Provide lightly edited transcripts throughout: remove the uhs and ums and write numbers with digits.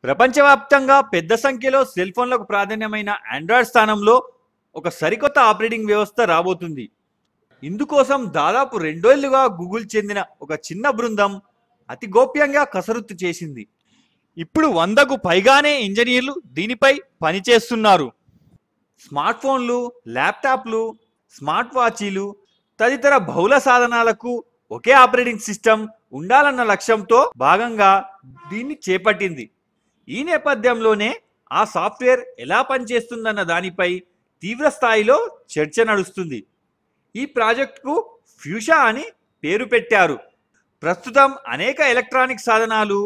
ప్రపంచవ్యాప్తంగా పెద్ద సంఖ్యలో సెల్ ఫోన్లకు ప్రాధాన్యమైన ఆండ్రాయిడ్ స్థానంలో ఒక సరికొత్త ఆపరేటింగ్ వ్యవస్థ రాబోతుంది. ఇందుకోసం దాదాపు 2 ఏళ్లుగా గూగుల్ చెందిన ఒక చిన్న బృందం అతి గోప్యంగా కసరత్తు చేసింది. ఇప్పుడు 100కు పైగానే ఇంజనీర్లు దీనిపై పనిచేస్తున్నారు. స్మార్ట్ ఫోన్లు, ల్యాప్టాప్లు, స్మార్ట్ వాచీలు తదితర బహుళ సాధనాలకు ఒకే ఆపరేటింగ్ సిస్టమ్ ఉండాలన్న లక్ష్యంతో భాగంగా దీన్ని చేపట్టింది. ఈ నేపథ్యంలోనే ఆ సాఫ్ట్వేర్ ఎలా పనిచేస్తుందన్న దానిపై తీవ్ర స్థాయిలో చర్చ నడుస్తుంది. ఈ ప్రాజెక్టుకు ఫ్యూషా అని పేరు పెట్టారు. ప్రస్తుతం అనేక ఎలక్ట్రానిక్ సాధనాలు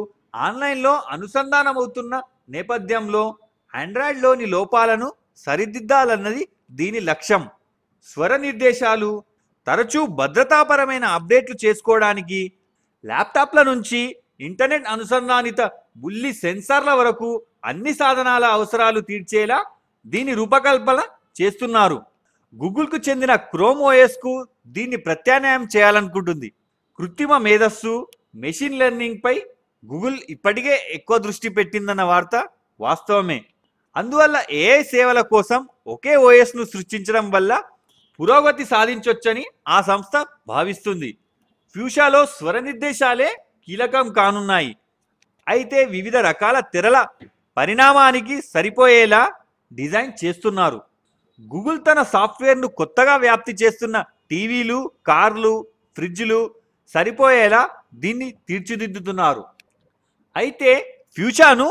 ఆన్లైన్లో అనుసంధానమవుతున్న నేపథ్యంలో ఆండ్రాయిడ్లోని లోపాలను సరిదిద్దాలన్నది దీని లక్ష్యం. స్వర నిర్దేశాలు, తరచూ భద్రతాపరమైన అప్డేట్లు చేసుకోవడానికి ల్యాప్టాప్ల నుంచి ఇంటర్నెట్ అనుసంధానిత బుల్లి సెన్సార్ల వరకు అన్ని సాధనాల అవసరాలు తీర్చేలా దీని రూపకల్పన చేస్తున్నారు. గూగుల్కు చెందిన క్రోమ్ ఓఎస్కు దీన్ని ప్రత్యామ్నాయం చేయాలనుకుంటుంది. కృత్రిమ మేధస్సు, మెషిన్ లెర్నింగ్పై గూగుల్ ఇప్పటికే ఎక్కువ దృష్టి పెట్టిందన్న వార్త వాస్తవమే. అందువల్ల ఏఐ సేవల కోసం ఒకే ఓఎస్ను సృష్టించడం వల్ల పురోగతి సాధించవచ్చని ఆ సంస్థ భావిస్తుంది. ఫ్యూషాలో స్వర నిర్దేశాలే కీలకం కానున్నాయి. అయితే వివిధ రకాల తెరల పరిణామానికి సరిపోయేలా డిజైన్ చేస్తున్నారు. గూగుల్ తన సాఫ్ట్వేర్ను కొత్తగా వ్యాప్తి చేస్తున్న టీవీలు, కార్లు, ఫ్రిడ్జ్లు సరిపోయేలా దీన్ని తీర్చిదిద్దుతున్నారు. అయితే ఫ్యూషాను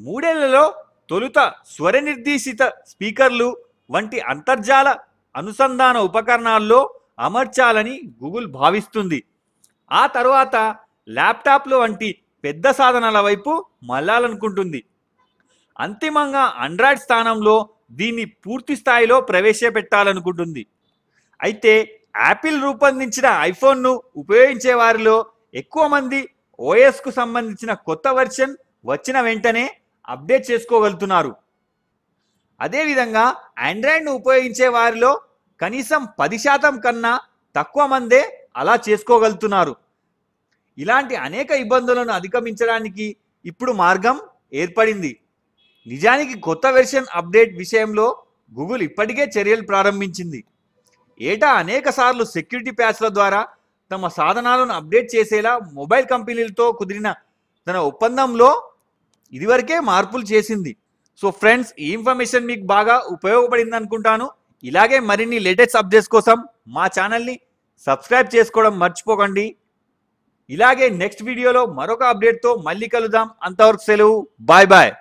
3 ఏళ్లలో తొలుత స్వర నిర్దేశిత స్పీకర్లు వంటి అంతర్జాల అనుసంధాన ఉపకరణాల్లో అమర్చాలని గూగుల్ భావిస్తుంది. ఆ తర్వాత ల్యాప్టాప్లు వంటి పెద్ద సాధనాల వైపు మళ్ళాలనుకుంటుంది. అంతిమంగా ఆండ్రాయిడ్ స్థానంలో దీన్ని పూర్తి స్థాయిలో ప్రవేశపెట్టాలనుకుంటుంది. అయితే యాపిల్ రూపొందించిన ఐఫోన్ను ఉపయోగించే వారిలో ఎక్కువ మంది ఓఎస్కు సంబంధించిన కొత్త వెర్షన్ వచ్చిన వెంటనే అప్డేట్ చేసుకోగలుగుతున్నారు. అదేవిధంగా ఆండ్రాయిడ్ను ఉపయోగించే వారిలో కనీసం 10% కన్నా తక్కువ మందే అలా చేసుకోగలుగుతున్నారు. ఇలాంటి అనేక ఇబ్బందులను అధిగమించడానికి ఇప్పుడు మార్గం ఏర్పడింది. నిజానికి కొత్త వెర్షన్ అప్డేట్ విషయంలో గూగుల్ ఇప్పటికే చర్యలు ప్రారంభించింది. ఏటా అనేక సార్లు సెక్యూరిటీ ప్యాచ్ల ద్వారా తమ సాధనాలను అప్డేట్ చేసేలా మొబైల్ కంపెనీలతో కుదిరిన తన ఒప్పందంలో ఇదివరకే మార్పులు చేసింది. సో ఫ్రెండ్స్, ఈ ఇన్ఫర్మేషన్ మీకు బాగా ఉపయోగపడింది అనుకుంటాను. ఇలాగే మరిన్ని లేటెస్ట్ అప్డేట్స్ కోసం మా ఛానల్ని సబ్స్క్రైబ్ చేసుకోవడం మర్చిపోకండి. ఇలాగే నెక్స్ట్ వీడియోలో మరొక అప్డేట్తో మళ్ళీ కలుద్దాం. అంతవరకు సెలవు. Bye bye.